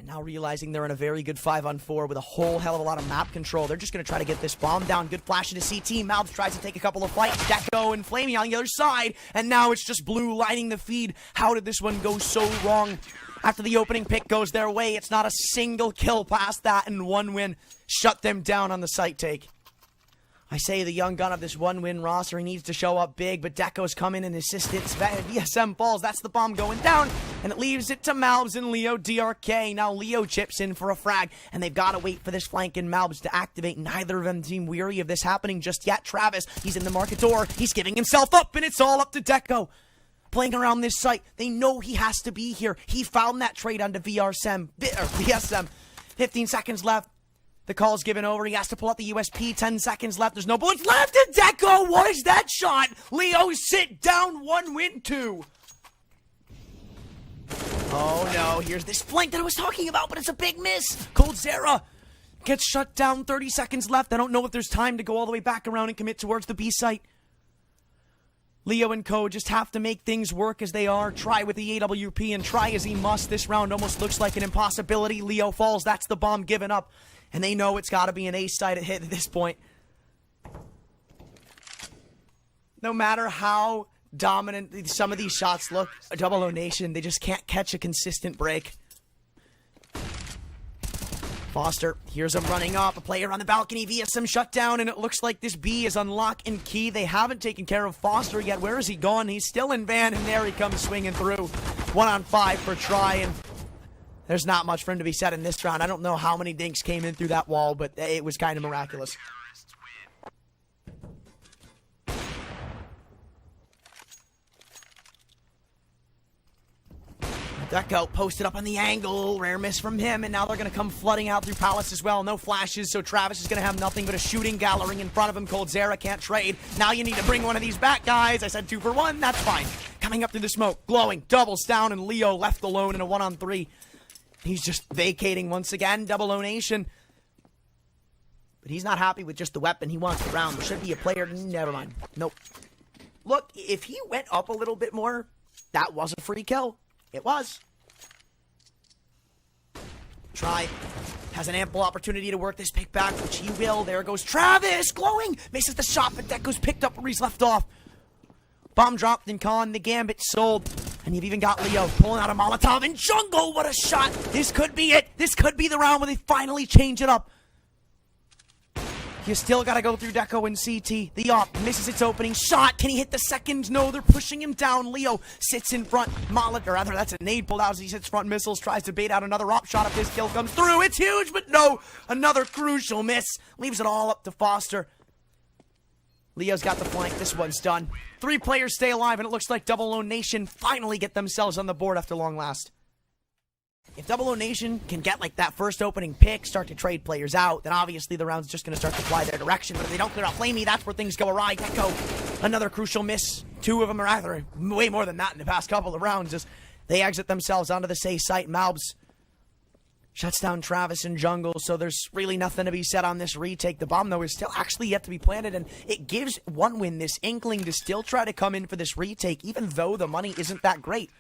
Now realizing they're in a very good 5-on-4 with a whole hell of a lot of map control. They're just going to try to get this bomb down. Good flash into CT. Malbs tries to take a couple of fights. Deco and Flamey on the other side. And now it's just Blue lining the feed. How did this one go so wrong? After the opening pick goes their way, it's not a single kill past that, and one win shut them down on the site take. I say the young gun of this one-win roster, he needs to show up big, but Deco's coming in assistance. VSM falls, that's the bomb going down, and it leaves it to Malbs and Leo DRK. Now Leo chips in for a frag, and they've got to wait for this flank in Malbs to activate. Neither of them seem weary of this happening just yet. Travis, he's in the market door, he's giving himself up, and it's all up to Deco. Playing around this site, they know he has to be here. He found that trade onto VSM. 15 seconds left. The call's given over. He has to pull out the USP. 10 seconds left. There's no bullets left. And Deco, what is that shot? Leo sit down. 1 win 2. Oh no, here's this flank that I was talking about, but it's a big miss. COLDZERA gets shut down. 30 seconds left. I don't know if there's time to go all the way back around and commit towards the B site. Leo and Co just have to make things work as they are. Try with the AWP and try as he must. This round almost looks like an impossibility. Leo falls. That's the bomb given up. And they know it's got to be an ace side hit at this point. No matter how dominant some of these shots look, 00Nation, they just can't catch a consistent break. Foster, here's him running up. A player on the balcony via some shutdown, and it looks like this B is unlock and key. They haven't taken care of Foster yet. Where is he gone? He's still in van, and there he comes swinging through. 1-on-5 for try, and there's not much for him to be said in this round. I don't know how many dinks came in through that wall, but it was kind of miraculous. Deco posted up on the angle. Rare miss from him, and now they're going to come flooding out through Palace as well. No flashes, so Travis is going to have nothing but a shooting gallery in front of him. COLDZERA can't trade. Now you need to bring one of these back, guys. I said 2 for 1. That's fine. Coming up through the smoke. Glowing. Doubles down, and Leo left alone in a 1-on-3. He's just vacating once again. 00Nation. But he's not happy with just the weapon. He wants the round. There should be a player. Never mind. Nope. Look, if he went up a little bit more, that was a free kill. It was. Try. Has an ample opportunity to work this pick back, which he will. There goes Travis. Glowing. Misses the shot, but Deco's picked up where he's left off. Bomb dropped in con. The Gambit sold. And you've even got Leo pulling out a Molotov in jungle. What a shot. This could be it. This could be the round where they finally change it up. You still got to go through Deco and CT. The op misses its opening shot. Can he hit the second? No, they're pushing him down. Leo sits in front. Molotov, or rather, that's a nade pulled out as he sits front missiles. Tries to bait out another op shot if this kill comes through. It's huge, but no. Another crucial miss. Leaves it all up to Foster. Leo's got the flank. This one's done. 3 players stay alive, and it looks like 00Nation finally get themselves on the board after long last. If 00Nation can get like that first opening pick, start to trade players out, then obviously the round's just going to start to fly their direction. But if they don't clear out Flamey, that's where things go awry. Deco, another crucial miss. 2 of them are rather way more than that in the past couple of rounds as they exit themselves onto the safe site. Malbs shuts down Travis in jungle, so there's really nothing to be said on this retake. The bomb, though, is still actually yet to be planted, and it gives one win this inkling to still try to come in for this retake, even though the money isn't that great.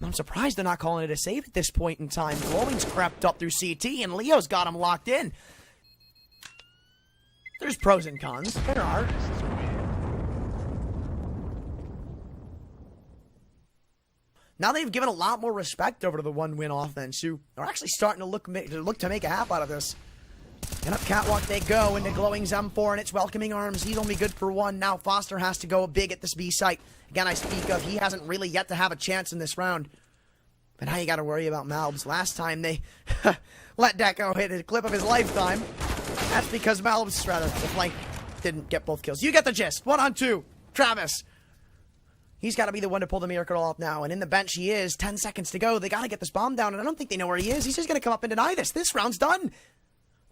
I'm surprised they're not calling it a save at this point in time. Glowing's crept up through CT, and Leo's got him locked in. There's pros and cons. There are. Now they've given a lot more respect over to the 1-win offense, who are actually starting to look to make a half out of this. And up catwalk they go into Glowing's M4, and it's welcoming arms. He's only good for 1. Now Foster has to go big at this B site. Again, I speak of, he hasn't really yet to have a chance in this round. But now you got to worry about Malbs. Last time they let Deco hit a clip of his lifetime. That's because Malbs, rather, the flank didn't get both kills. You get the gist. 1-on-2. Travis. He's got to be the one to pull the miracle off now. And in the bench he is. 10 seconds to go. They got to get this bomb down, and I don't think they know where he is. He's just going to come up and deny this. This round's done.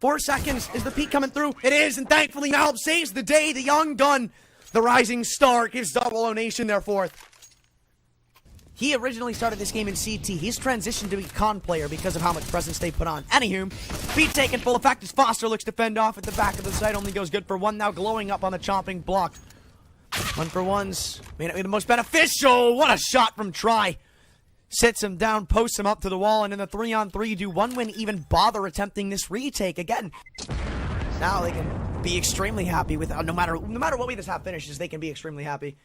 4 seconds. Is the peak coming through? It is, and thankfully Malbs saves the day. The young gun, the rising star, gives 00Nation their 4th. He originally started this game in CT. He's transitioned to be con player because of how much presence they put on. Anywho, feed taken full effect as Foster looks to fend off at the back of the site. Only goes good for 1. Now Glowing up on the chomping block. 1 for 1's may not be the most beneficial. What a shot from Try. Sits him down, posts him up to the wall, and in the 3-on-3, do OneWin even bother attempting this retake again? Now they can be extremely happy with no matter what way this half finishes, they can be extremely happy.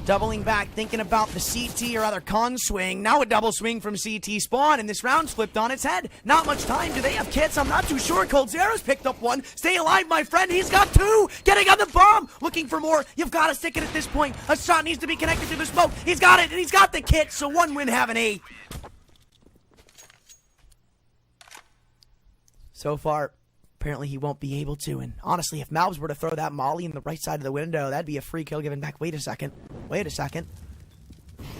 Doubling back, thinking about the CT or other con swing. Now a double swing from CT spawn, and this round's flipped on its head. Not much time. Do they have kits? I'm not too sure. COLDZERA's picked up one. Stay alive, my friend. He's got two. Getting on the bomb. Looking for more. You've got to stick it at this point. A shot needs to be connected to the smoke. He's got it, and he's got the kit, so OneWin have an 8. So far, apparently he won't be able to, and honestly, if Malbs were to throw that molly in the right side of the window, that'd be a free kill given back. Wait a second.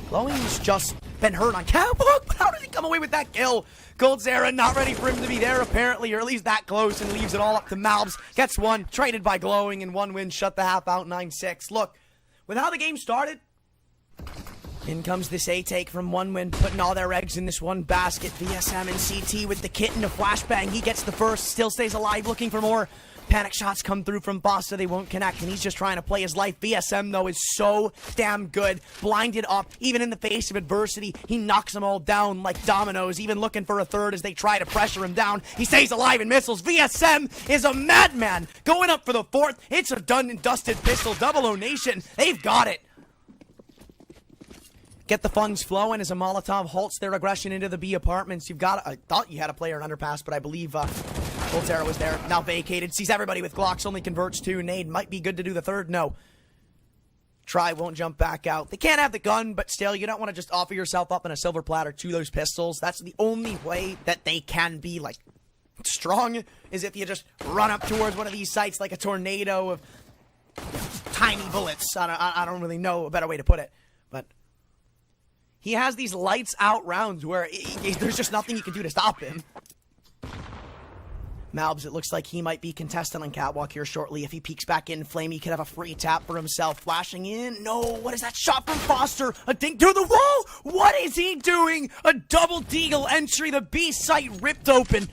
Glowing's just been hurt on catwalk, but how did he come away with that kill? COLDZERA not ready for him to be there, apparently, or at least that close, and leaves it all up to Malbs. Gets one, traded by Glowing, and OneWin shut the half out 9-6. Look, with how the game started, in comes this A-take from OneWin, putting all their eggs in this one basket. VSM and CT with the kit and a flashbang. He gets the first, still stays alive, looking for more. Panic shots come through from Bossa, they won't connect, and he's just trying to play his life. VSM, though, is so damn good. Blinded up, even in the face of adversity. He knocks them all down like dominoes, even looking for a third as they try to pressure him down. He stays alive in missiles. VSM is a madman. Going up for the fourth. It's a done and dusted pistol. 00Nation, they've got it. Get the funds flowing as a Molotov halts their aggression into the B apartments. You've got, I thought you had a player in underpass, but I believe COLDZERA was there. Now vacated. Sees everybody with Glocks. Only converts 2. Nade might be good to do the third. No. Try won't jump back out. They can't have the gun, but still, you don't want to just offer yourself up in a silver platter to those pistols. That's the only way that they can be, like, strong, is if you just run up towards one of these sites like a tornado of tiny bullets. I don't really know a better way to put it, but he has these lights out rounds where there's just nothing you can do to stop him. Malbs, it looks like he might be contestant on catwalk here shortly. If he peeks back in, Flamey could have a free tap for himself. Flashing in. No, what is that shot from Foster? A dink through the wall? What is he doing? A double deagle entry. The B site ripped open.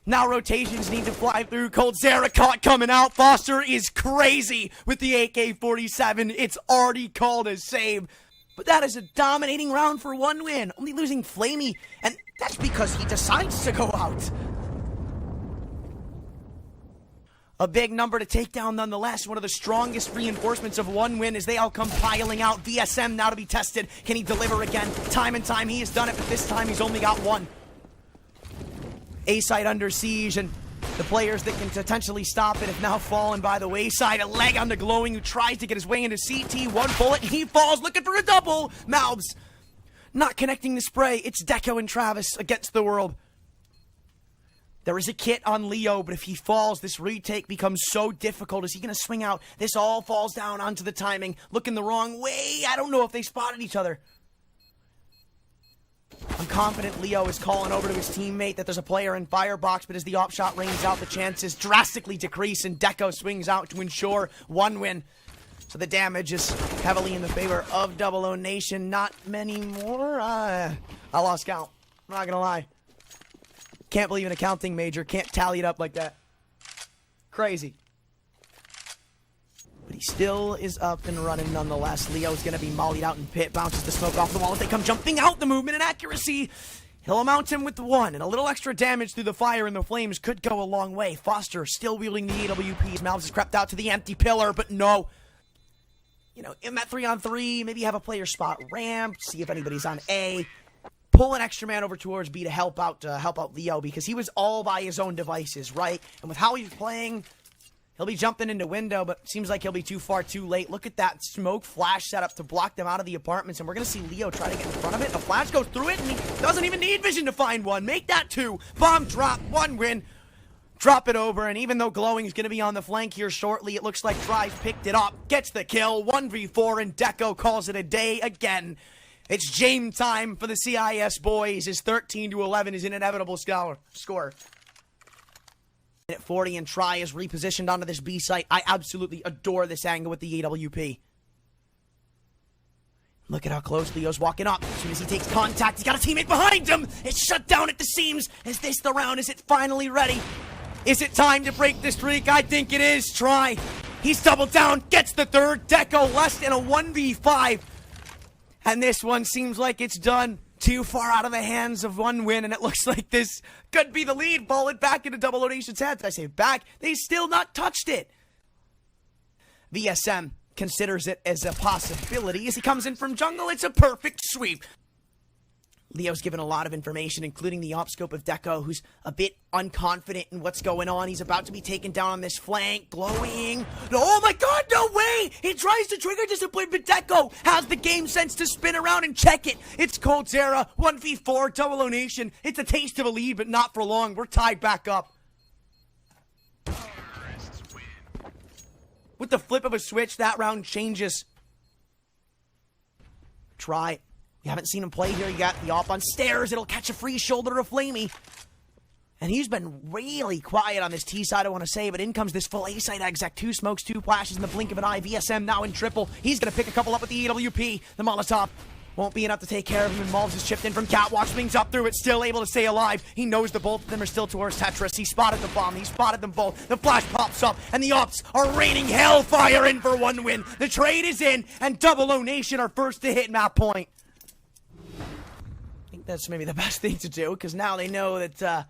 Now rotations need to fly through. COLDZERA caught coming out. Foster is crazy with the AK-47. It's already called a save. But that is a dominating round for OneWin. Only losing Flamey, and that's because he decides to go out. A big number to take down nonetheless. One of the strongest reinforcements of OneWin as they all come piling out. VSM now to be tested. Can he deliver again? Time and time he has done it, but this time he's only got one. A-site under siege, and the players that can potentially stop it have now fallen by the wayside. A leg on the Glowing, who tries to get his way into CT. One bullet, and he falls looking for a double. Malbs not connecting the spray. It's Deco and Travis against the world. There is a kit on Leo, but if he falls, this retake becomes so difficult. Is he going to swing out? This all falls down onto the timing. Looking the wrong way. I don't know if they spotted each other. I'm confident Leo is calling over to his teammate that there's a player in firebox, but as the op shot rings out, the chances drastically decrease, and Deco swings out to ensure OneWin. So the damage is heavily in the favor of 00Nation. Not many more. I lost count. I'm not going to lie. Can't believe an accounting major can't tally it up like that. Crazy. But he still is up and running nonetheless. Leo's going to be mollied out in pit. Bounces the smoke off the wall as they come jumping out. The movement and accuracy. He'll mount him with the one. And a little extra damage through the fire and the flames could go a long way. Foster still wielding the AWPs. Malbs has crept out to the empty pillar, but no. You know, in that 3-on-3, maybe have a player spot ramp. See if anybody's on A. Pull an extra man over towards B to help out Leo, because he was all by his own devices, right? And with how he's playing, he'll be jumping into window, but seems like he'll be too far too late. Look at that smoke flash setup to block them out of the apartments, and we're going to see Leo try to get in front of it. A flash goes through it, and he doesn't even need vision to find one. Make that 2. Bomb drop, OneWin. Drop it over, and even though Glowing is going to be on the flank here shortly, it looks like Drive picked it up, gets the kill, 1v4, and Deco calls it a day again. It's James time for the CIS boys. His 13-11 is an inevitable score. At 40, and Try is repositioned onto this B site. I absolutely adore this angle with the AWP. Look at how close Leo's walking up. As soon as he takes contact, he's got a teammate behind him. It's shut down at the seams. Is this the round? Is it finally ready? Is it time to break the streak? I think it is. Try. He's doubled down, gets the third. Deco less than a 1v5. And this one seems like it's done. Too far out of the hands of one win, and it looks like this could be the lead. Ball it back into 00Nation's hands. I say back. They still not touched it. VSM considers it as a possibility. As he comes in from jungle, it's a perfect sweep. Leo's given a lot of information, including the op scope of Deco, who's a bit unconfident in what's going on. He's about to be taken down on this flank, glowing. Oh my god, no way! He tries to trigger discipline, but Deco has the game sense to spin around and check it. It's COLDZERA, 1v4, 00Nation. It's a taste of a lead, but not for long. We're tied back up. With the flip of a switch, that round changes. Try. You haven't seen him play here. You got the op on stairs. It'll catch a free shoulder of Flamey. And he's been really quiet on this T side, I want to say. But in comes this full A side exec. 2 smokes, 2 flashes in the blink of an eye. VSM now in triple. He's going to pick a couple up with the EWP. The Molotov won't be enough to take care of him. And Malves is chipped in from Catwalk. Swings up through it. Still able to stay alive. He knows the both of them are still towards Tetris. He spotted the bomb. He spotted them both. The flash pops up. And the ops are raining hellfire in for one win. The trade is in. And 00Nation are first to hit map point. I think that's maybe the best thing to do, because now they know that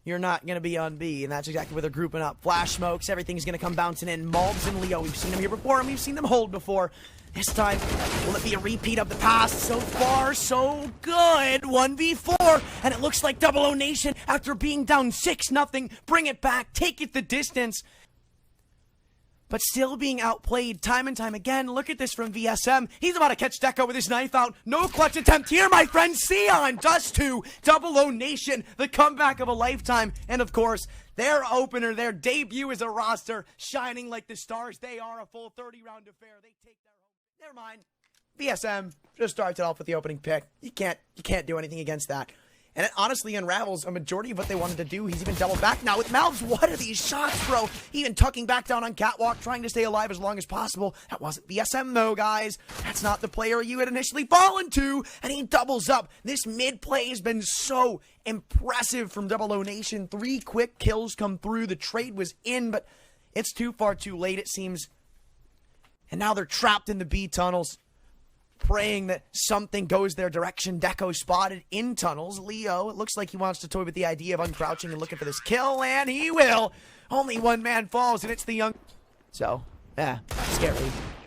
you're not going to be on B, and that's exactly where they're grouping up. Flash smokes, everything's going to come bouncing in. Malves and Leo, we've seen them here before, and we've seen them hold before. This time, will it be a repeat of the past? So far, so good. 1v4, and it looks like 00Nation, after being down 6-0, bring it back, take it the distance. But still being outplayed time and time again. Look at this from VSM. He's about to catch Deco with his knife out. No clutch attempt here, my friend. Sion does too. 00Nation, the comeback of a lifetime. And of course, their opener, their debut as a roster, shining like the stars. They are a full 30-round affair. They take their home. Never mind. VSM just starts it off with the opening pick. You can't do anything against that. And it honestly unravels a majority of what they wanted to do. He's even doubled back now with Malves. What are these shots, bro? Even tucking back down on Catwalk, trying to stay alive as long as possible. That wasn't VSM, though, guys. That's not the player you had initially fallen to. And he doubles up. This mid play has been so impressive from 00Nation. 3 quick kills come through. The trade was in, but it's too far too late, it seems. And now they're trapped in the B tunnels, praying that something goes their direction. Deco spotted in tunnels. Leo, it looks like he wants to toy with the idea of uncrouching and looking for this kill, and he will. Only one man falls, and it's the young... So, yeah, scary.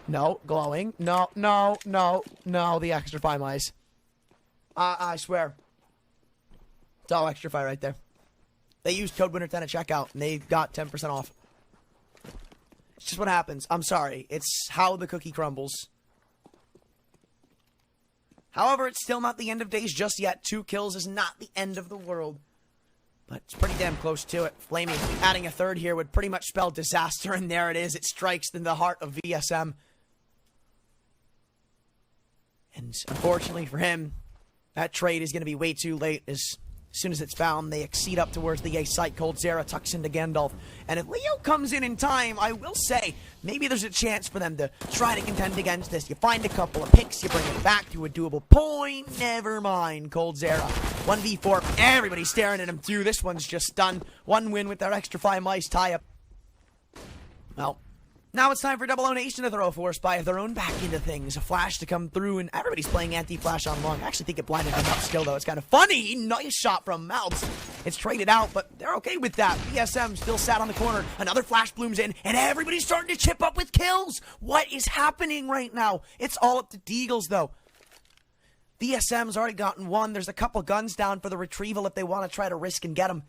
No, glowing. No, the extra 5 mice. I swear. It's all extra 5 right there. They used code winner 10 at checkout, and they got 10% off. It's just what happens. I'm sorry. It's how the cookie crumbles. However, it's still not the end of days just yet. 2 kills is not the end of the world. But it's pretty damn close to it. Flamey adding a 3rd here would pretty much spell disaster, and there it is. It strikes in the heart of VSM. And unfortunately for him, that trade is going to be way too late. As soon as it's found, they exceed up towards the A site. COLDZERA tucks into Gandalf. And if Leo comes in time, I will say, maybe there's a chance for them to try to contend against this. You find a couple of picks, you bring it back to a doable point. Never mind, COLDZERA. 1v4, everybody's staring at him too. This one's just done. 1 win with their extra 5 mice tie-up. Well, now it's time for 00Nation to throw a force by of their own back into things. A flash to come through, and everybody's playing anti-flash on long. I actually think it blinded him up still, though. It's kind of funny. Nice shot from Malves. It's traded out, but they're okay with that. VSM still sat on the corner. Another flash blooms in, and everybody's starting to chip up with kills. What is happening right now? It's all up to Deagles, though. VSM's already gotten 1. There's a couple guns down for the retrieval if they want to try to risk and get them.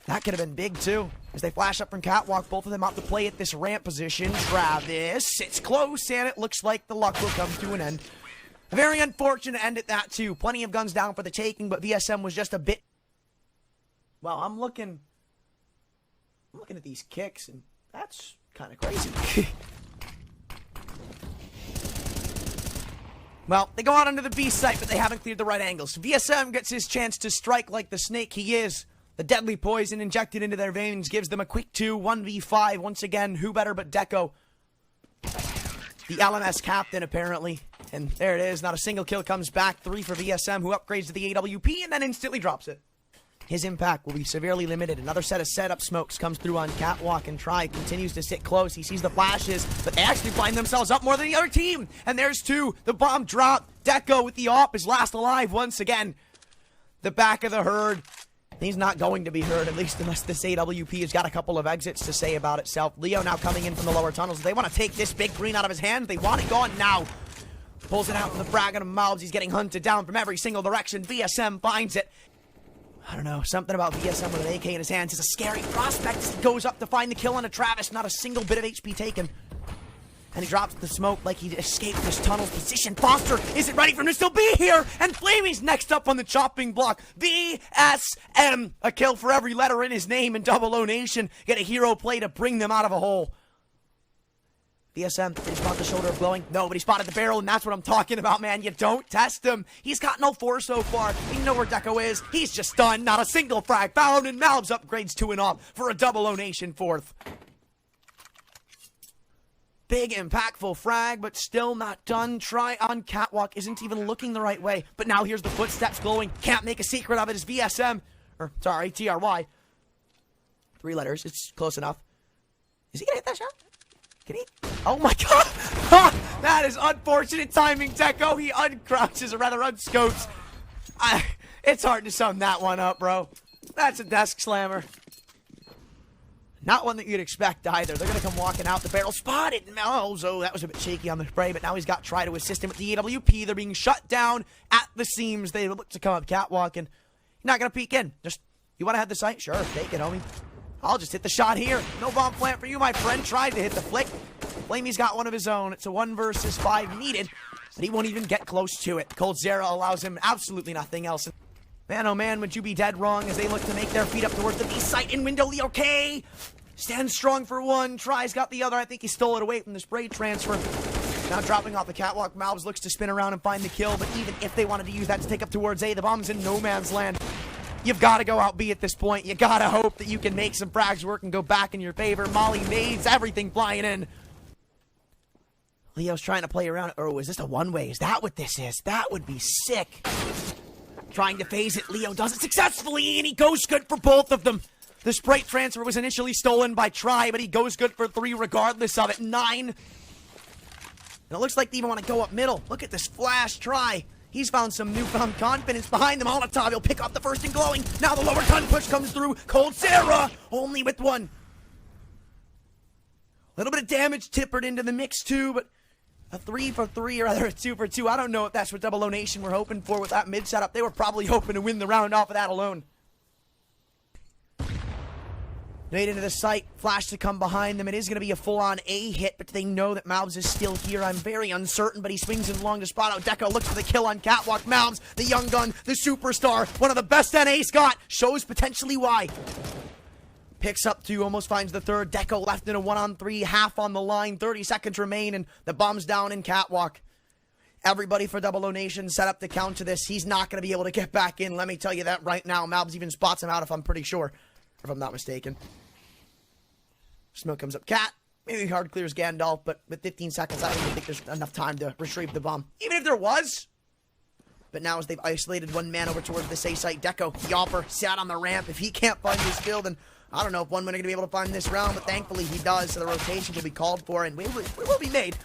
That could have been big, too. As they flash up from Catwalk, both of them out to play at this ramp position. Travis sits close, and it looks like the luck will come to an end. A very unfortunate end at that, too. Plenty of guns down for the taking, but VSM was just a bit... Well, I'm looking at these kicks, and that's kind of crazy. Well, they go out onto the B site, but they haven't cleared the right angles. So VSM gets his chance to strike like the snake he is. The deadly poison injected into their veins gives them a quick 2, 1v5. Once again, who better but Deco? The LMS captain, apparently. And there it is. Not a single kill comes back. 3 for VSM, who upgrades to the AWP and then instantly drops it. his impact will be severely limited. Another set of setup smokes comes through on Catwalk, and Try continues to sit close. He sees the flashes, but they actually blind themselves up more than the other team. And there's two. The bomb drop. Deco with the op is last alive once again. The back of the herd. He's not going to be hurt, at least unless this AWP has got a couple of exits to say about itself. Leo now coming in from the lower tunnels. They want to take this big green out of his hands. They want it gone now. Pulls it out from the frag on mouths. He's getting hunted down from every single direction. VSM finds it. I don't know, something about VSM with an AK in his hands is a scary prospect. He goes up to find the kill on a Travis. Not a single bit of HP taken. And he drops the smoke like he escaped this tunnel's position. Foster isn't ready for him to still be here. And Flamey's next up on the chopping block. VSM. A kill for every letter in his name in 00Nation. Get a hero play to bring them out of a hole. VSM, did he spot the shoulder blowing? No, but he spotted the barrel, and that's what I'm talking about, man. You don't test him. He's got no 4 so far. You know where Deco is. He's just done. Not a single frag found, and Malbs upgrades 2 and off for a 00Nation 4th. Big, impactful frag, but still not done. Try on Catwalk isn't even looking the right way. But now here's the footsteps glowing. Can't make a secret of it as VSM. Or, sorry, TRY. 3 letters. It's close enough. Is he gonna hit that shot? Can he? Oh my god! That is unfortunate timing, Deco. He uncrouches, or rather unscopes. It's hard to sum that one up, bro. That's a desk slammer. Not one that you'd expect either. They're going to come walking out. The barrel spotted. Oh, so that was a bit shaky on the spray, but now he's got Try to assist him with the AWP. They're being shut down at the seams. They look to come up Catwalk, and you're not going to peek in. Just, you want to have the sight? Sure, take it, homie. I'll just hit the shot here. No bomb plant for you, my friend. Tried to hit the flick. Flamey's got one of his own. It's a 1 versus 5 needed, but he won't even get close to it. COLDZERA allows him absolutely nothing else. Man, oh man, would you be dead wrong as they look to make their feet up towards the B site in window. Leo K stands strong for 1. Try's got the other. I think he stole it away from the spray transfer. Now dropping off the Catwalk. Malbs looks to spin around and find the kill, but even if they wanted to use that to take up towards A, the bomb's in no man's land. You've got to go out B at this point. You got to hope that you can make some frags work and go back in your favor. Molly nades, everything flying in. Leo's trying to play around. Oh, is this a one-way? Is that what this is? That would be sick. Trying to phase it. Leo does it successfully, and he goes good for both of them. The spray transfer was initially stolen by Try, but he goes good for 3 regardless of it. 9. And it looks like they even want to go up middle. Look at this flash Try. He's found some newfound confidence behind the Molotov. He'll pick off the first and glowing. Now the lower gun push comes through. COLDZERA only with 1. A little bit of damage tippered into the mix too, but a 3 for 3, or rather a 2 for 2. I don't know if that's what 00Nation were hoping for with that mid setup. They were probably hoping to win the round off of that alone. Nade into the site, flash to come behind them. It is going to be a full-on A hit, but they know that Malbs is still here. I'm very uncertain, but he swings in long to spot out. Deco looks for the kill on Catwalk. Malbs, the young gun, the superstar, one of the best NA's got, shows potentially why. Picks up 2, almost finds the 3rd. Deco left in a 1-on-3, half on the line, 30 seconds remain, and the bomb's down in Catwalk. Everybody for 00Nation set up to counter this. He's not going to be able to get back in, let me tell you that right now. Malbs even spots him out, if I'm pretty sure, if I'm not mistaken. Smoke comes up Cat. Maybe hard clears Gandalf, but with 15 seconds, I don't even think there's enough time to retrieve the bomb. Even if there was. But now as they've isolated 1 man over towards the A site, Deco, Yopper, sat on the ramp. If he can't find his kill, then I don't know if 1 man are going to be able to find this round, but thankfully he does, so the rotation will be called for, and we will be made.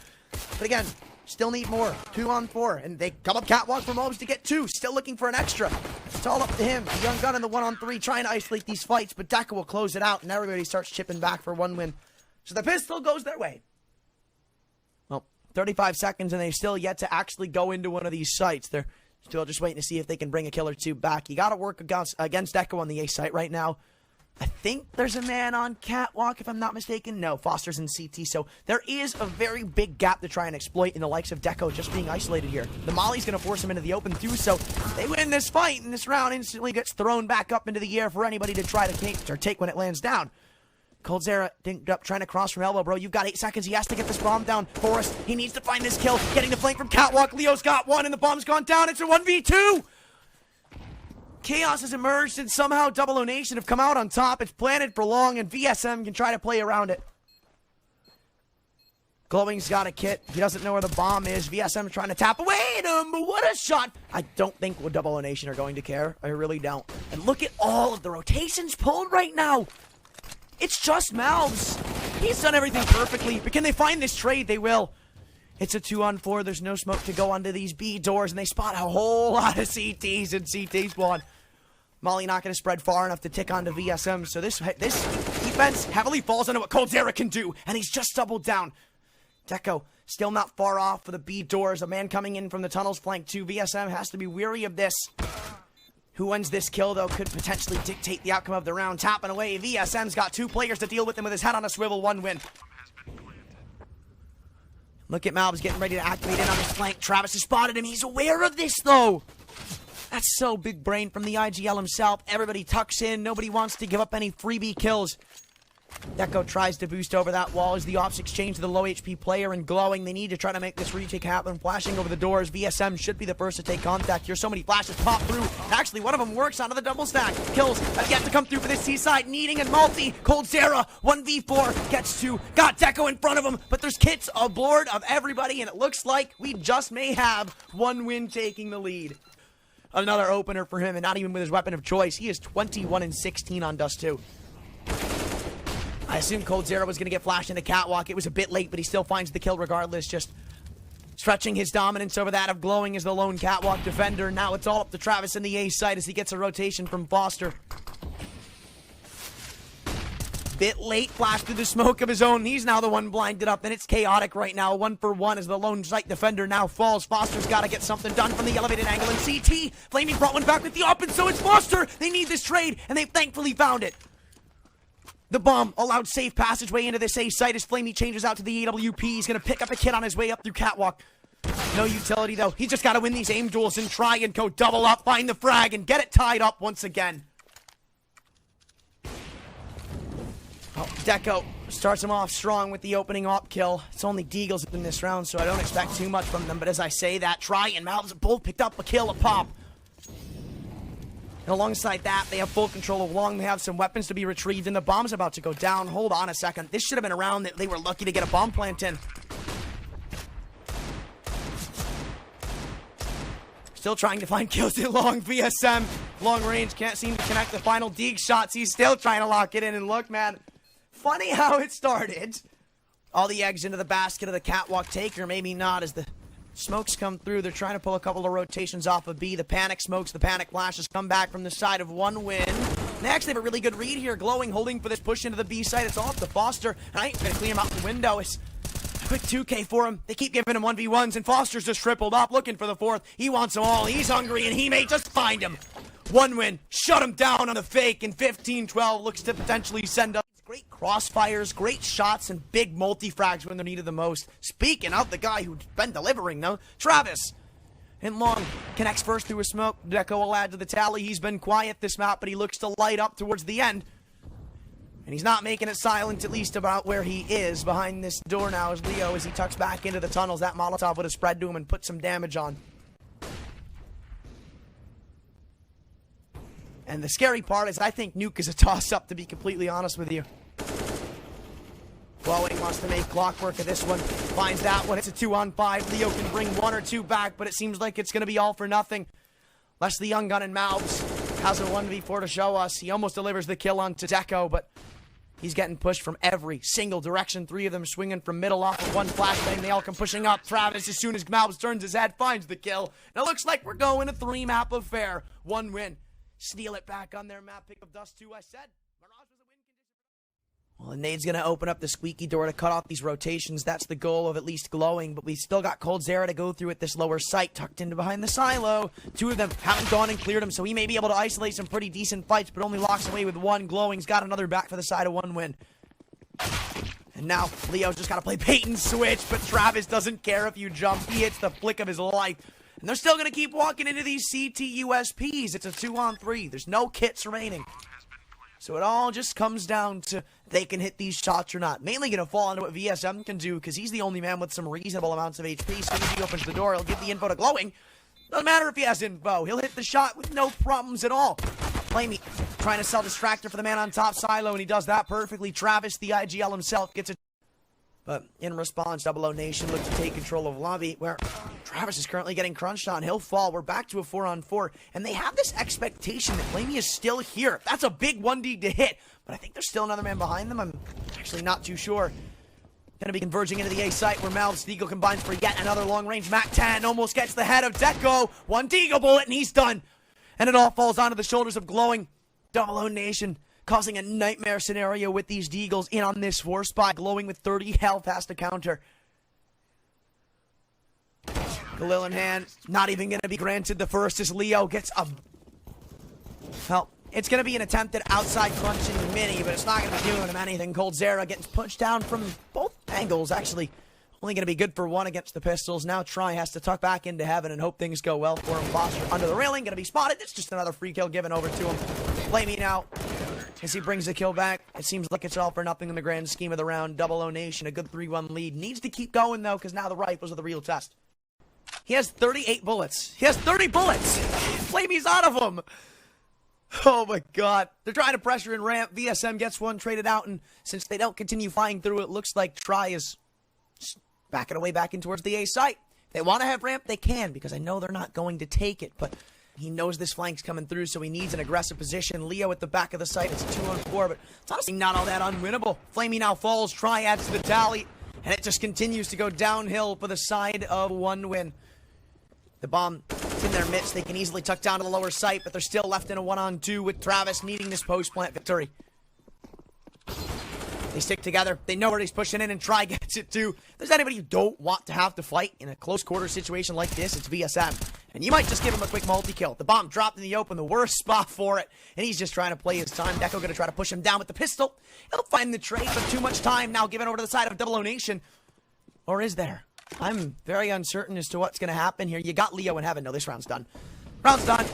But again, still need more. 2 on 4, and they come up Catwalk for Malbs to get 2. Still looking for an extra. It's all up to him. The young gun in the 1-on-3 trying to isolate these fights, but Deco will close it out, and everybody starts chipping back for 1 win. So the pistol goes their way. Well, 35 seconds, and they've still yet to actually go into one of these sites. They're still just waiting to see if they can bring a kill or 2 back. You got to work against Deco on the A site right now. I think there's a man on Catwalk, if I'm not mistaken. No, Foster's in CT, so there is a very big gap to try and exploit in the likes of Deco just being isolated here. The Molly's going to force him into the open too, so they win this fight, and this round instantly gets thrown back up into the air for anybody to try to take when it lands down. COLDZERA dinked up, trying to cross from elbow, bro. You've got 8 seconds. He has to get this bomb down. Forrest, he needs to find this kill. Getting the flank from Catwalk. Leo's got 1, and the bomb's gone down. It's a 1v2. Chaos has emerged, and somehow 00Nation have come out on top. It's planted for long, and VSM can try to play around it. Glowing's got a kit. He doesn't know where the bomb is. VSM trying to tap away at him, but what a shot. I don't think 00Nation are going to care. I really don't. And look at all of the rotations pulled right now. It's just mouths. He's done everything perfectly, but can they find this trade? They will. It's a 2-on-4. There's no smoke to go onto these B doors, and they spot a whole lot of CTs and CT spawn. Molly not going to spread far enough to tick onto VSM, so this defense heavily falls into what COLDZERA can do, and he's just doubled down. Deco still not far off for the B doors. A man coming in from the tunnels flank 2. VSM has to be weary of this. Who wins this kill, though, could potentially dictate the outcome of the round. Tapping away. VSM's got 2 players to deal with him with his head on a swivel. 1 win. Look at Malbs getting ready to activate in on his flank. Travis has spotted him. He's aware of this, though. That's so big brain from the IGL himself. Everybody tucks in. Nobody wants to give up any freebie kills. Deco tries to boost over that wall as the ops exchange to the low HP player, and Glowing, they need to try to make this retake happen. Flashing over the doors. VSM should be the first to take contact here. So many flashes pop through. Actually, one of them works onto the double stack. Kills have yet to come through for this Seaside. Needing and multi. COLDZERA 1v4 gets 2. Got Deco in front of him, but there's kits aboard of everybody, and it looks like we just may have 1 win taking the lead. Another opener for him, and not even with his weapon of choice. He is 21-16 on Dust 2. I assumed COLDZERA was going to get flashed in the catwalk. It was a bit late, but he still finds the kill regardless. Just stretching his dominance over that of Glowing as the lone catwalk defender. Now it's all up to Travis in the A side as he gets a rotation from Foster. Bit late, flash through the smoke of his own. He's now the one blinded up, and it's chaotic right now. 1-for-1 as the lone site defender now falls. Foster's got to get something done from the elevated angle. And CT, Flaming brought one back with the up, and so it's Foster. They need this trade, and they've thankfully found it. The bomb allowed safe passageway into this A site as Flamey changes out to the AWP. He's going to pick up a kid on his way up through catwalk. No utility, though. He's just got to win these aim duels and try and go double up, find the frag, and get it tied up once again. Oh, Deco starts him off strong with the opening op kill. It's only Deagles in this round, so I don't expect too much from them. But as I say that, Try and Mouths have both picked up a kill, a pop. And alongside that, they have full control of Long. They have some weapons to be retrieved, and the bomb's about to go down. Hold on a second. This should have been a round that they were lucky to get a bomb plant in. Still trying to find kills in Long. VSM, long range, can't seem to connect the final Deeg shots. He's still trying to lock it in, and look, man, funny how it started. All the eggs into the basket of the catwalk taker, maybe not, as the smokes come through. They're trying to pull a couple of rotations off of B. The panic smokes, the panic flashes come back from the side of 1 win. They actually have a really good read here. Glowing, holding for this push into the B side. It's off to Foster. I ain't gonna clean him out the window. It's a quick 2K for him. They keep giving him 1v1s, and Foster's just tripled up, looking for the 4th. He wants them all. He's hungry, and he may just find him. 1 win. Shut him down on the fake, and 15-12 looks to potentially send up. Great crossfires, great shots, and big multi-frags when they're needed the most. Speaking of the guy who's been delivering, though, Travis. And Long connects first through a smoke. Deco will add to the tally. He's been quiet this map, but he looks to light up towards the end. And he's not making it silent, at least about where he is behind this door now as Leo, as he tucks back into the tunnels. That Molotov would have spread to him and put some damage on. And the scary part is I think Nuke is a toss-up, to be completely honest with you. Glowing wants to make clockwork of this one. Finds that one. It's a 2-on-5. Leo can bring 1 or 2 back, but it seems like it's going to be all for nothing. Less the young gun and Mouths has a 1v4 to show us. He almost delivers the kill onto Deco, but he's getting pushed from every single direction. 3 of them swinging from middle off of 1 flashbang. They all come pushing up. Travis, as soon as Mouths turns his head, finds the kill. Now it looks like we're going a 3-map affair. 1 win. Steal it back on their map. Pick up Dust 2, I said. Mirage was a win condition. Well, and Nade's going to open up the squeaky door to cut off these rotations. That's the goal of at least Glowing, but we still got COLDZERA to go through at this lower site, tucked into behind the silo. 2 of them haven't gone and cleared him, so he may be able to isolate some pretty decent fights, but only locks away with 1. Glowing's got another back for the side of 1 win. And now, Leo's just got to play bait and switch, but Travis doesn't care if you jump. He hits the flick of his life. And they're still going to keep walking into these CT USPs. It's a 2-on-3. There's no kits remaining. So it all just comes down to they can hit these shots or not. Mainly going to fall into what VSM can do, because he's the only man with some reasonable amounts of HP. As soon as he opens the door, he'll give the info to Glowing. Doesn't matter if he has info. He'll hit the shot with no problems at all. Flamey trying to sell Distractor for the man on top silo, and he does that perfectly. Travis, the IGL himself, gets a... But in response, 00Nation look to take control of lobby, where Travis is currently getting crunched on. He'll fall. We're back to a 4-on-4. And they have this expectation that flamie is still here. That's a big 1D to hit. But I think there's still another man behind them. I'm actually not too sure. Going to be converging into the A site where Mal's Deagle combines for yet another long-range MAC-10. Almost gets the head of Deco. One Deagle bullet and he's done. And it all falls onto the shoulders of glowing 00Nation, causing a nightmare scenario with these Deagles in on this 4 spot. Glowing with 30 health has to counter. Galil in hand, not even going to be granted the first as Leo gets a... Well, it's going to be an attempted outside crunching mini, but it's not going to be doing him anything. COLDZERA getting pushed down from both angles, actually. Only going to be good for one against the pistols. Now Try has to tuck back into heaven and hope things go well for him. Foster under the railing, going to be spotted. It's just another free kill given over to him. flamie now as he brings the kill back. It seems like it's all for nothing in the grand scheme of the round. 00Nation, a good 3-1 lead. Needs to keep going, though, because now the rifles are the real test. He has 38 bullets. He has 30 bullets. flamie's out of them. Oh, my God. They're trying to pressure in ramp. VSM gets one traded out, and since they don't continue flying through, it looks like Try is backing away back in towards the A site. If they want to have ramp, they can, because I know they're not going to take it, but he knows this flank's coming through, so he needs an aggressive position. Leo at the back of the site. It's a 2-on-4, but it's honestly not all that unwinnable. flamie now falls. Try adds to the tally, and it just continues to go downhill for the side of one win. The bomb in their midst. They can easily tuck down to the lower site, but they're still left in a 1-on-2 with Travis needing this post-plant victory. They stick together. They know where he's pushing in, and Try gets it too. If there's anybody you don't want to have to fight in a close quarter situation like this, it's VSM. And you might just give him a quick multi-kill. The bomb dropped in the open, the worst spot for it. And he's just trying to play his time. Deco going to try to push him down with the pistol. He'll find the trade, but too much time now given over to the side of 00Nation. Or is there? I'm very uncertain as to what's going to happen here. You got Leo in heaven. No, this round's done. Round's done.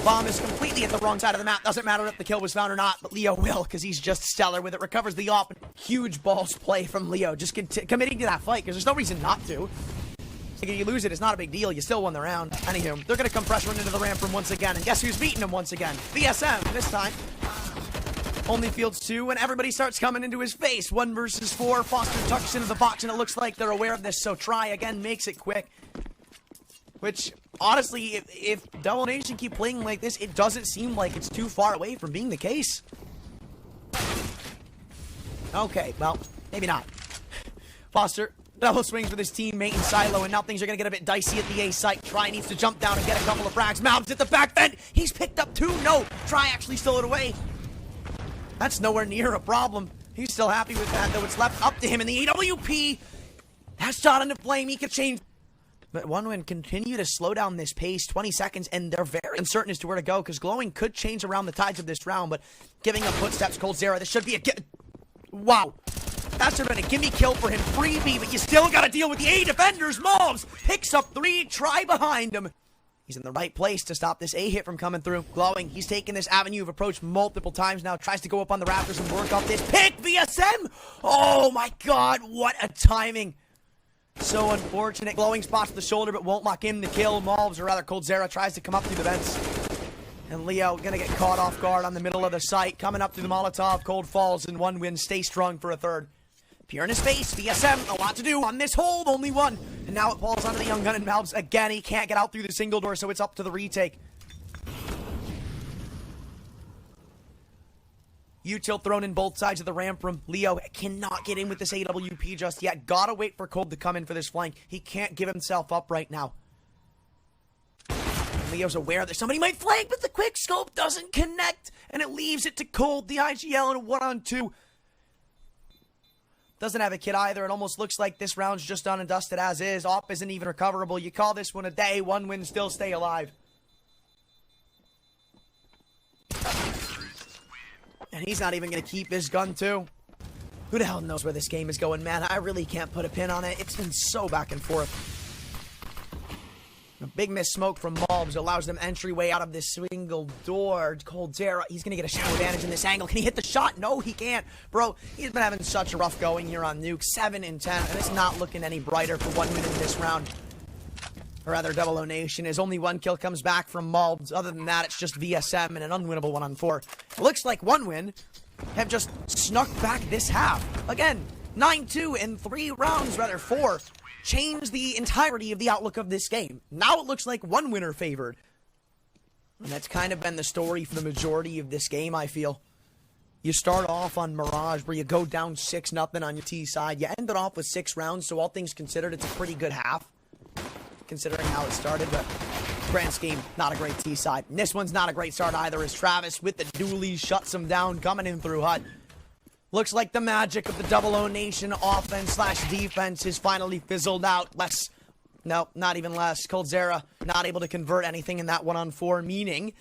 Bomb is completely at the wrong side of the map. Doesn't matter if the kill was found or not, but Leo will, because he's just stellar with it. Recovers the off. Huge balls play from Leo. Just committing to that fight, because there's no reason not to. Like, if you lose it, it's not a big deal. You still won the round. Anywho, they're going to come pressuring into the ramp room once again. And guess who's beating them once again? VSM, this time. Only fields 2, and everybody starts coming into his face. 1 versus 4. Foster tucks into the box, and it looks like they're aware of this. So Try, again, makes it quick. Which, honestly, if 00Nation keep playing like this, it doesn't seem like it's too far away from being the case. Okay, well, maybe not. Foster double swings with his teammate in silo, and now things are going to get a bit dicey at the A site. Try needs to jump down and get a couple of frags. Mobs at the back vent. He's picked up 2. No, Try actually stole it away. That's nowhere near a problem. He's still happy with that, though. It's left up to him in the AWP. That shot into flame. He could change. But OneWin continue to slow down this pace. 20 seconds, and they're very uncertain as to where to go, because Glowing could change around the tides of this round, but giving up footsteps, COLDZERA. This should be a... Wow. That should have been a gimme kill for him. Freebie, but you still got to deal with the A defenders. Mobs picks up 3. Try behind him. He's in the right place to stop this A hit from coming through. Glowing, he's taken this avenue of approach multiple times now. Tries to go up on the Raptors and work off this pick. VSM! Oh my God, what a timing. So unfortunate. Glowing spots the shoulder, but won't lock in the kill. Mobs, or rather COLDZERA, tries to come up through the vents. And Leo gonna get caught off guard on the middle of the site. Coming up through the Molotov. Cold falls and OneWin. Stay strong for a third. Pure in his face. VSM, a lot to do on this hold. Only 1. And now it falls onto the young gun and Malbs again. He can't get out through the single door, so it's up to the retake. Util thrown in both sides of the ramp room. Leo cannot get in with this AWP just yet. Gotta wait for Cold to come in for this flank. He can't give himself up right now. Leo's aware that somebody might flank, but the quick scope doesn't connect. And it leaves it to Cold, the IGL, in a 1-on-2. Doesn't have a kit either. It almost looks like this round's just done and dusted as is. Op isn't even recoverable. You call this one a day. OneWin still stay alive. And he's not even going to keep his gun, too. Who the hell knows where this game is going, man? I really can't put a pin on it. It's been so back and forth. A big miss smoke from Mobs allows them entryway out of this single door. COLDZERA, he's going to get a shadow advantage in this angle. Can he hit the shot? No, he can't. Bro, he's been having such a rough going here on Nuke. 7 and 10, and it's not looking any brighter for OneWin in this round. Or rather, 00Nation. His only 1 kill comes back from Mobs. Other than that, it's just VSM and an unwinnable 1-on-4. It looks like OneWin have just snuck back this half. Again, 9-2 in 3 rounds, rather 4, changed the entirety of the outlook of this game. Now it looks like one winner favored. And that's kind of been the story for the majority of this game, I feel. You start off on Mirage, where you go down 6-0 on your T side. You ended off with 6 rounds, so all things considered, it's a pretty good half, considering how it started, but grand scheme, not a great T side. And this one's not a great start either, as Travis, with the dually, shuts him down, coming in through HUD. Looks like the magic of the 00Nation offense/defense is finally fizzled out. No, not even less. COLDZERA not able to convert anything in that 1-on-4, meaning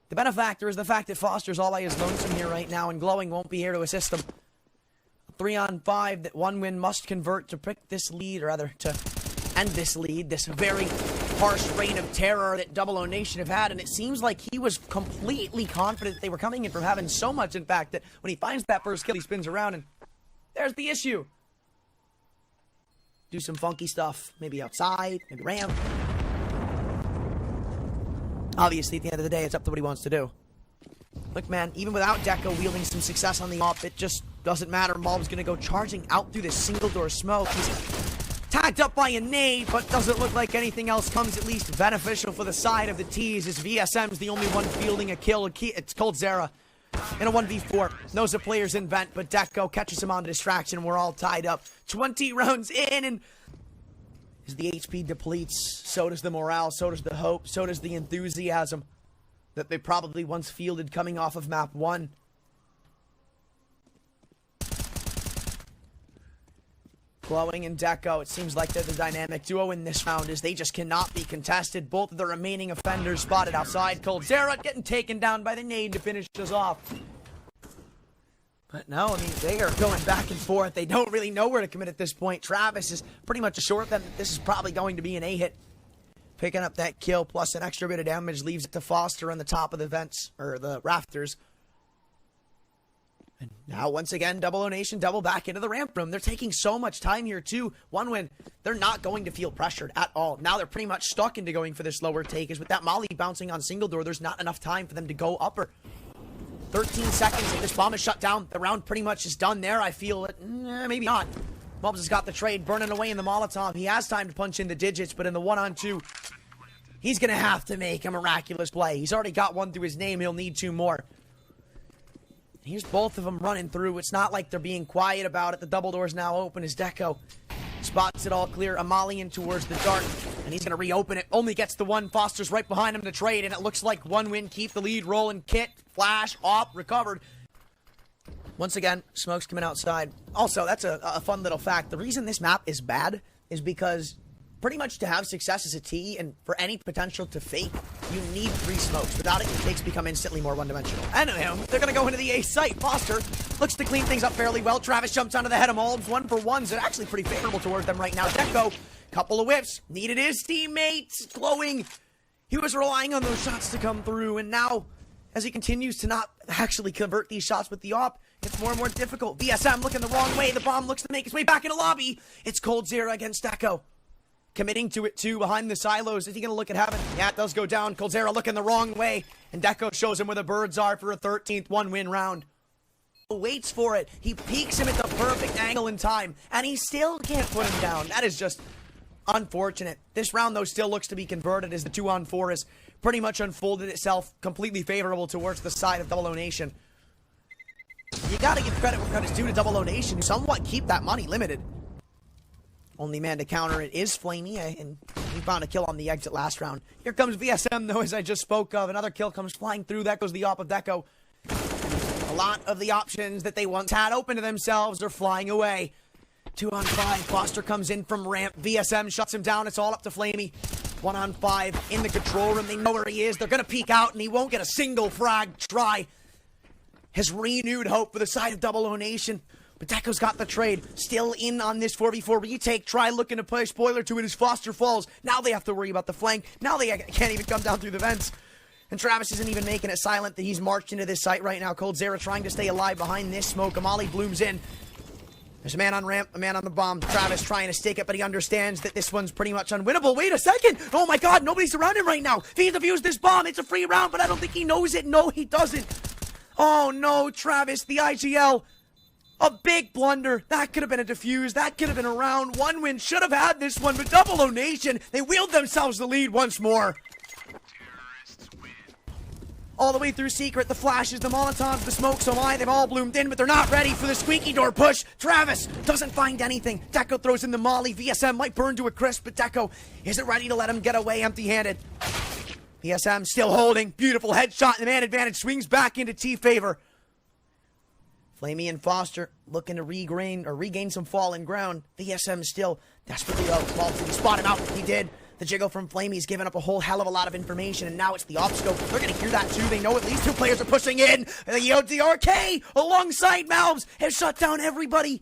the benefactor is the fact that Foster's all by his lonesome here right now, and Glowing won't be here to assist him. 3-on-5 that one win must convert to pick this lead, or rather to end this lead, this very harsh reign of terror that 00Nation have had, and it seems like he was completely confident that they were coming in from having so much, in fact, that when he finds that first kill, he spins around, and there's the issue. Do some funky stuff, maybe outside, maybe ramp. Obviously, at the end of the day, it's up to what he wants to do. Look, man, even without Deco wielding some success on the op, it just doesn't matter. Mob's gonna go charging out through this single door smoke. He's tagged up by a nade, but doesn't look like anything else comes at least beneficial for the side of the T's, as VSM's the only one fielding a kill. It's COLDZERA in a 1v4. Knows the player's in vent, but Deco catches him on the distraction, and we're all tied up. 20 rounds in, and as the HP depletes, so does the morale, so does the hope, so does the enthusiasm that they probably once fielded coming off of map 1. Glowing and Deco, it seems like they're the dynamic duo in this round, as they just cannot be contested. Both of the remaining offenders spotted outside. COLDZERA getting taken down by the nade to finish us off. But no, I mean, they are going back and forth. They don't really know where to commit at this point. Travis is pretty much assured them that this is probably going to be an A-hit. Picking up that kill, plus an extra bit of damage, leaves it to Foster on the top of the vents, or the rafters. And now, once again, 00Nation double back into the ramp room. They're taking so much time here, too. One win, they're not going to feel pressured at all. Now they're pretty much stuck into going for this lower take, as with that molly bouncing on single door, there's not enough time for them to go upper. 13 seconds, and this bomb is shut down. The round pretty much is done there. I feel it. Maybe not. Mobs has got the trade, burning away in the Molotov. He has time to punch in the digits, but in the 1-on-2, he's going to have to make a miraculous play. He's already got one through his name. He'll need 2 more. Here's both of them running through. It's not like they're being quiet about it. The double door's now open as Deco spots it all clear. A molly in towards the dart, and he's going to reopen it. Only gets the one. Foster's right behind him to trade, and it looks like one win. Keep the lead rolling. Kit, flash, off, recovered. Once again, smoke's coming outside. Also, that's a fun little fact. The reason this map is bad is because pretty much to have success as a T and for any potential to fake, you need 3 smokes. Without it, your takes become instantly more one-dimensional. Anyway, they're going to go into the A site. Foster looks to clean things up fairly well. Travis jumps onto the head of Molbs. 1-for-1s are actually pretty favorable towards them right now. Deco, couple of whiffs. Needed his teammates. Glowing. He was relying on those shots to come through, and now, as he continues to not actually convert these shots with the op, it's more and more difficult. VSM looking the wrong way. The bomb looks to make its way back into lobby. It's COLDZERA against Deco. Committing to it, too, behind the silos. Is he going to look at heaven? Yeah, it does go down. COLDZERA looking the wrong way. And Deco shows him where the birds are for a 13th 1-win round. Waits for it. He peeks him at the perfect angle in time. And he still can't put him down. That is just unfortunate. This round, though, still looks to be converted as the 2-on-4 has pretty much unfolded itself completely favorable towards the side of 00Nation. You got to give credit where credit's due to 00Nation, who somewhat keep that money limited. Only man to counter it is Flamey, and he found a kill on the exit last round. Here comes VSM, though, as I just spoke of. Another kill comes flying through. That goes the op of Deco. A lot of the options that they once had open to themselves are flying away. 2-on-5. Foster comes in from ramp. VSM shuts him down. It's all up to Flamey. 1-on-5 in the control room. They know where he is. They're going to peek out, and he won't get a single frag try. His renewed hope for the side of 00Nation. But Deco's got the trade. Still in on this 4v4 retake. Try looking to play spoiler to it as Foster falls. Now they have to worry about the flank. Now they can't even come down through the vents. And Travis isn't even making it silent that he's marched into this site right now. COLDZERA trying to stay alive behind this smoke. Amali blooms in. There's a man on ramp, a man on the bomb. Travis trying to stake it, but he understands that this one's pretty much unwinnable. Wait a second! Oh my god, nobody's around him right now. If he defused this bomb, it's a free round, but I don't think he knows it. No, he doesn't. Oh no, Travis, the IGL. A big blunder. That could have been a defuse. That could have been a round. One win should have had this one, but 00Nation, they wheeled themselves the lead once more. All the way through secret, the flashes, the molotovs, the smokes, oh my, they've all bloomed in, but they're not ready for the squeaky door push. Travis doesn't find anything. Deco throws in the molly. VSM might burn to a crisp, but Deco isn't ready to let him get away empty-handed. VSM still holding. Beautiful headshot, and the man advantage swings back into T favor. Flamey and Foster looking to regain some fallen ground. VSM still desperately low. Well, did he spot him out? He did. The jiggle from Flamey's given up a whole hell of a lot of information, and now it's the op scope. They're going to hear that too. They know at least two players are pushing in. And the RK alongside Malbs has shut down everybody.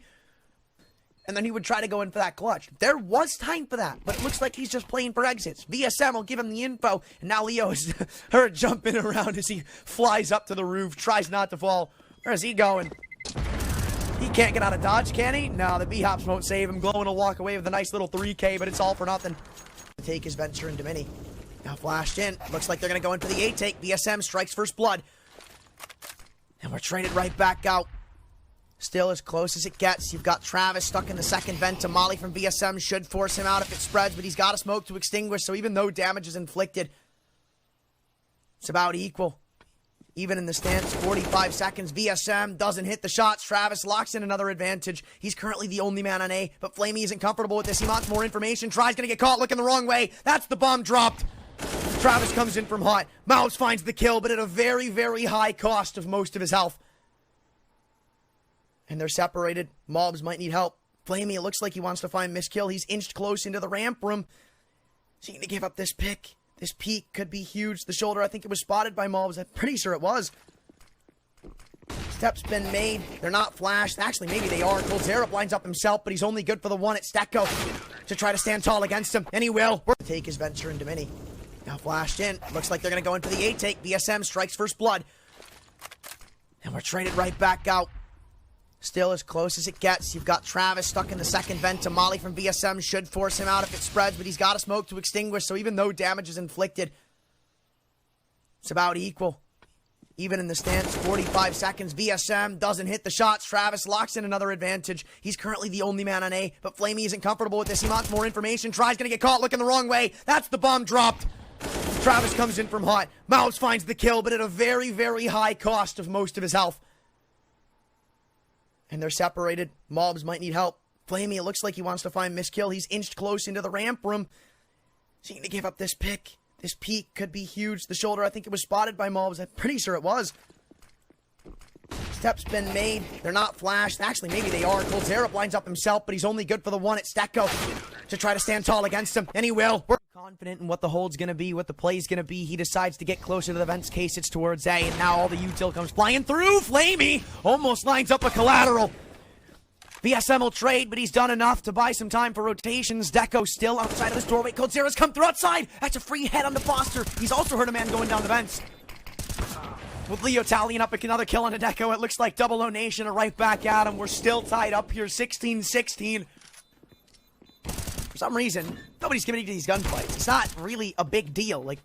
And then he would try to go in for that clutch. There was time for that, but it looks like he's just playing for exits. VSM will give him the info, and now Leo is heard jumping around as he flies up to the roof, tries not to fall. Where is he going? He can't get out of dodge, can he? No, the B-hops won't save him. Glowing will walk away with a nice little 3K, but it's all for nothing. Take his venture into mini. Now flashed in. Looks like they're going to go in for the 8 take. VSM strikes first blood. And we're traded right back out. Still as close as it gets. You've got Travis stuck in the second vent. To Molly from VSM should force him out if it spreads, but he's got a smoke to extinguish, so even though damage is inflicted, it's about equal. Even in the stance, 45 seconds. VSM doesn't hit the shots. Travis locks in another advantage. He's currently the only man on A, but Flamey isn't comfortable with this. He wants more information. Tries, gonna get caught looking the wrong way. That's the bomb dropped. Travis comes in from hot. Mouse finds the kill, but at a very, very high cost of most of his health. And they're separated. Mobs might need help. Flamey, it looks like he wants to find Miskill. He's inched close into the ramp room. Is he gonna give up this pick? This peak could be huge. The shoulder, I think it was spotted by Mobs. I'm pretty sure it was. Steps been made. They're not flashed. Actually, maybe they are. COLDZERA blinds up himself, but he's only good for the one. It's Deco to try to stand tall against him. And he will. Take his venture into mini. Now flashed in. Looks like they're going to go in for the 8 take. VSM strikes first blood. And we're traded right back out. Still as close as it gets. You've got Travis stuck in the second vent. To Molly from VSM should force him out if it spreads, but he's got a smoke to extinguish, so even though damage is inflicted, it's about equal. Even in the stance, 45 seconds. VSM doesn't hit the shots. Travis locks in another advantage. He's currently the only man on A, but Flamey isn't comfortable with this. He wants more information. Tries, gonna get caught looking the wrong way. That's the bomb dropped. Travis comes in from hot. Mouse finds the kill, but at a very, very high cost of most of his health. And they're separated. Mobs might need help. Flamey, it looks like he wants to find Miskill. He's inched close into the ramp room. Is he going to give up this pick? This peak could be huge. The shoulder, I think it was spotted by Mobs. I'm pretty sure it was. Steps been made. They're not flashed. Actually, maybe they are. COLDZERA blinds up himself, but he's only good for the one. It's Deco to try to stand tall against him. And he will. We're confident in what the hold's going to be, what the play's going to be. He decides to get closer to the vents case. It's towards A, and now all the util comes flying through. Flamey almost lines up a collateral. VSM will trade, but he's done enough to buy some time for rotations. Deco still outside of this doorway. COLDZERA's come through outside. That's a free head on the Foster. He's also heard a man going down the vents. With Leo tallying up another kill on a Deco, it looks like 00Nation are right back at him. We're still tied up here, 16-16. For some reason, nobody's committing to these gunfights. It's not really a big deal. Like,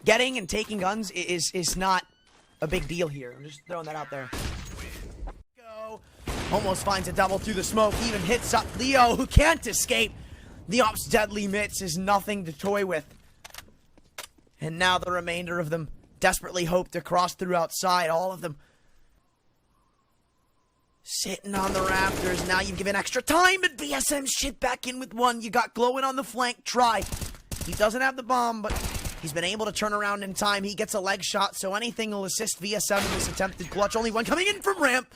getting and taking guns is not a big deal here. I'm just throwing that out there. Go. Almost finds a double through the smoke. Even hits up Leo, who can't escape. The Op's deadly mitts is nothing to toy with. And now the remainder of them desperately hope to cross through outside. All of them sitting on the rafters. Now you've given extra time, but VSM shit back in with one. You got glowing on the flank. Try. He doesn't have the bomb, but he's been able to turn around in time. He gets a leg shot, so anything will assist VSM in this attempted clutch. Only one coming in from ramp.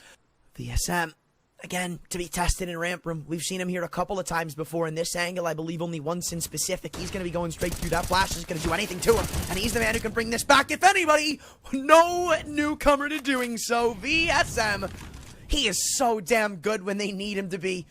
VSM, again, to be tested in ramp room. We've seen him here a couple of times before. In this angle, I believe only once in specific. He's going to be going straight through. That flash is going to do anything to him. And he's the man who can bring this back. If anybody, no newcomer to doing so. VSM, he is so damn good when they need him to be.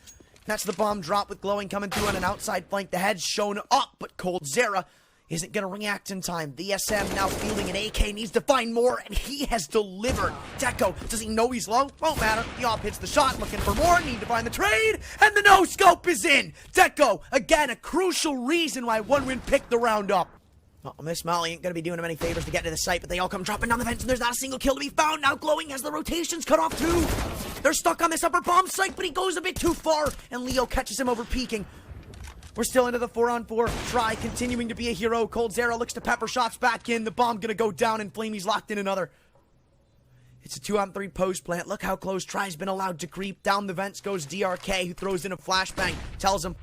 That's the bomb drop with glowing coming through on an outside flank. The head's shown up, but COLDZERA isn't going to react in time. VSM now fielding an AK, needs to find more, and he has delivered. Deco, does he know he's low? Won't matter. The op hits the shot, looking for more, need to find the trade, and the no-scope is in. Deco, again, a crucial reason why one win picked the round up. Well, Miss Molly ain't gonna be doing him any favors to get to the site, but they all come dropping down the vents, and there's not a single kill to be found. Now Glowing has the rotations cut off too. They're stuck on this upper bomb site, but he goes a bit too far, and Leo catches him over peeking. We're still into the 4-on-4 try, continuing to be a hero. COLDZERA looks to pepper shots back in. The bomb gonna go down, and Flamey's locked in another. It's a 2-on-3 post plant. Look how close Try's been allowed to creep. Down the vents goes DRK, who throws in a flashbang. Tells him,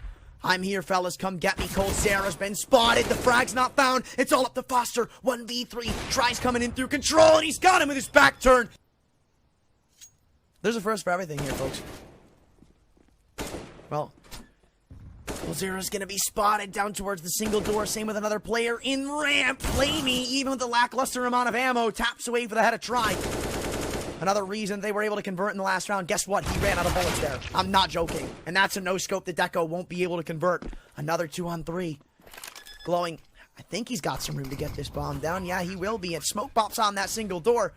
I'm here, fellas. Come get me. COLDZERA's been spotted. The frag's not found. It's all up to Foster. 1v3. Try's coming in through control, and he's got him with his back turn. There's a first for everything here, folks. Well, COLDZERA's gonna be spotted down towards the single door. Same with another player in ramp. Flamey, even with the lackluster amount of ammo, taps away for the head of Try. Another reason they were able to convert in the last round. Guess what? He ran out of bullets there. I'm not joking. And that's a no-scope that Deco won't be able to convert. Another 2-on-3. Glowing. I think he's got some room to get this bomb down. Yeah, he will be. And smoke pops on that single door.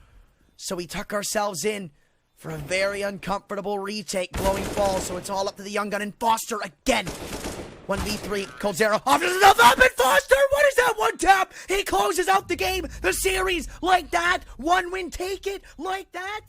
So we tuck ourselves in for a very uncomfortable retake. Glowing falls, so it's all up to the young gun and Foster again. 1v3, COLDZERA offers himself up, and Foster, what is that one tap? He closes out the game, the series, like that. One win, take it, like that.